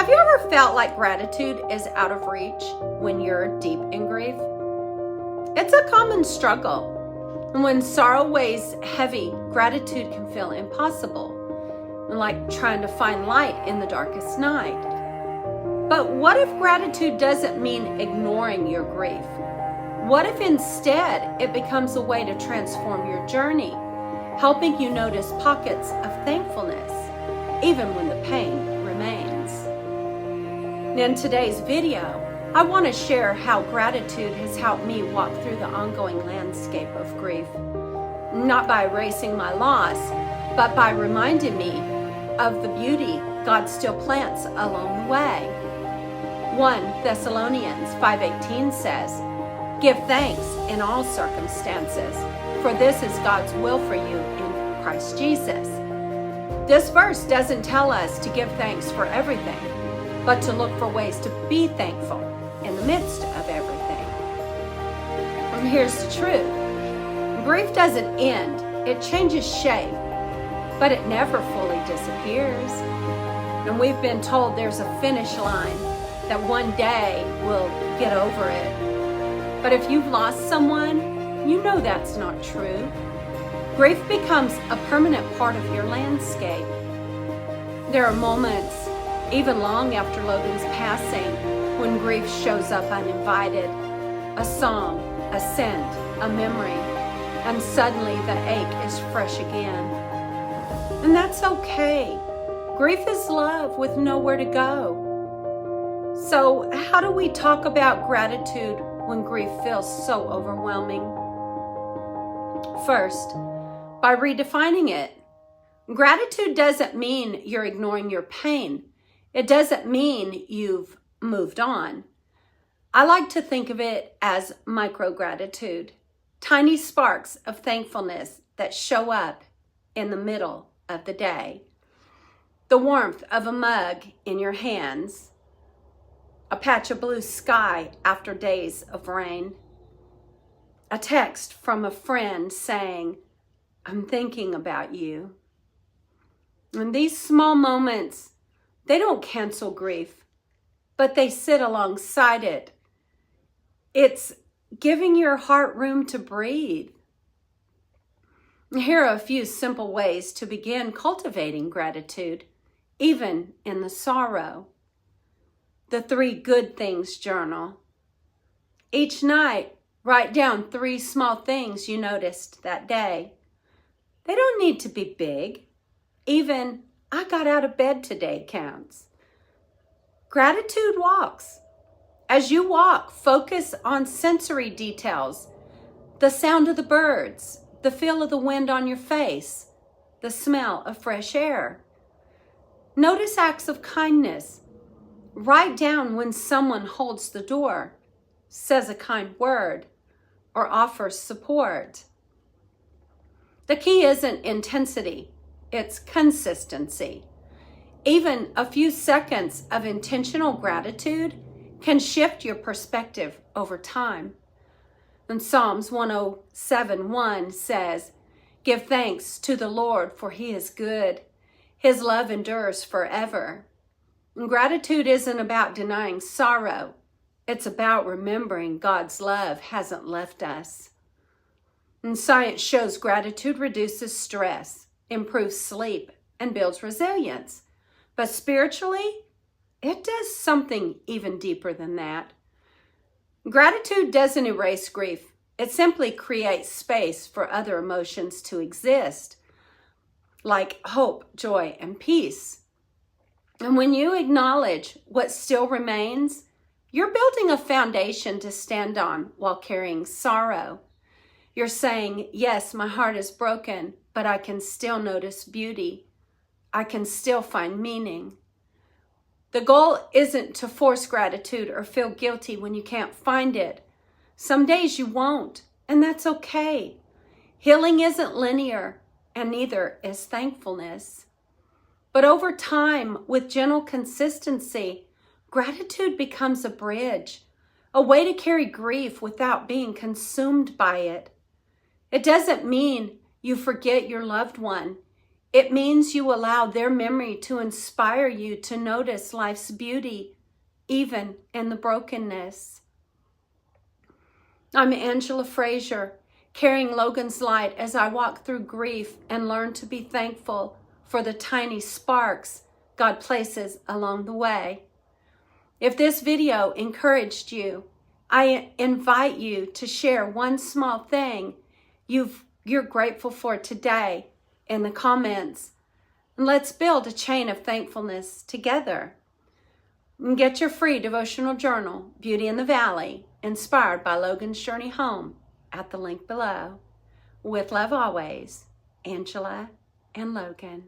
Have you ever felt like gratitude is out of reach when you're deep in grief? It's a common struggle. And when sorrow weighs heavy, gratitude can feel impossible, like trying to find light in the darkest night. But what if gratitude doesn't mean ignoring your grief? What if instead it becomes a way to transform your journey, helping you notice pockets of thankfulness, even when the pain remains? In today's video, I want to share how gratitude has helped me walk through the ongoing landscape of grief, not by erasing my loss, but by reminding me of the beauty God still plants along the way. 1 Thessalonians 5:18 says, "Give thanks in all circumstances, for this is God's will for you in Christ Jesus." This verse doesn't tell us to give thanks for everything, but to look for ways to be thankful in the midst of everything. And here's the truth. Grief doesn't end. It changes shape, but it never fully disappears. And we've been told there's a finish line, that one day we'll get over it. But if you've lost someone, you know that's not true. Grief becomes a permanent part of your landscape. There are moments, even long after Logan's passing, when grief shows up uninvited. A song, a scent, a memory, and suddenly the ache is fresh again. And that's okay. Grief is love with nowhere to go. So how do we talk about gratitude when grief feels so overwhelming? First, by redefining it. Gratitude doesn't mean you're ignoring your pain. It doesn't mean you've moved on. I like to think of it as micro-gratitude, tiny sparks of thankfulness that show up in the middle of the day. The warmth of a mug in your hands, a patch of blue sky after days of rain, a text from a friend saying, "I'm thinking about you." And these small moments, they don't cancel grief, but they sit alongside it. It's giving your heart room to breathe. Here are a few simple ways to begin cultivating gratitude, even in the sorrow. The 3 good things journal. Each night, write down 3 small things you noticed that day. They don't need to be big. Even, "I got out of bed today" counts. Gratitude walks. As you walk, focus on sensory details, the sound of the birds, the feel of the wind on your face, the smell of fresh air. Notice acts of kindness. Write down when someone holds the door, says a kind word, or offers support. The key isn't intensity. It's consistency. Even a few seconds of intentional gratitude can shift your perspective over time. And Psalms 107:1 says, "Give thanks to the Lord, for he is good. His love endures forever." And gratitude isn't about denying sorrow. It's about remembering God's love hasn't left us. And science shows gratitude reduces stress, improves sleep, and builds resilience. But spiritually, it does something even deeper than that. Gratitude doesn't erase grief. It simply creates space for other emotions to exist, like hope, joy, and peace. And when you acknowledge what still remains, you're building a foundation to stand on while carrying sorrow. You're saying, "Yes, my heart is broken, but I can still notice beauty. I can still find meaning." The goal isn't to force gratitude or feel guilty when you can't find it. Some days you won't, and that's okay. Healing isn't linear, and neither is thankfulness. But over time, with gentle consistency, gratitude becomes a bridge, a way to carry grief without being consumed by it. It doesn't mean you forget your loved one. It means you allow their memory to inspire you to notice life's beauty, even in the brokenness. I'm Angela Frazier, carrying Logan's light as I walk through grief and learn to be thankful for the tiny sparks God places along the way. If this video encouraged you, I invite you to share one small thing you're grateful for today in the comments. And let's build a chain of thankfulness together. And get your free devotional journal, Beauty in the Valley, inspired by Logan's journey home, at the link below. With love always, Angela and Logan.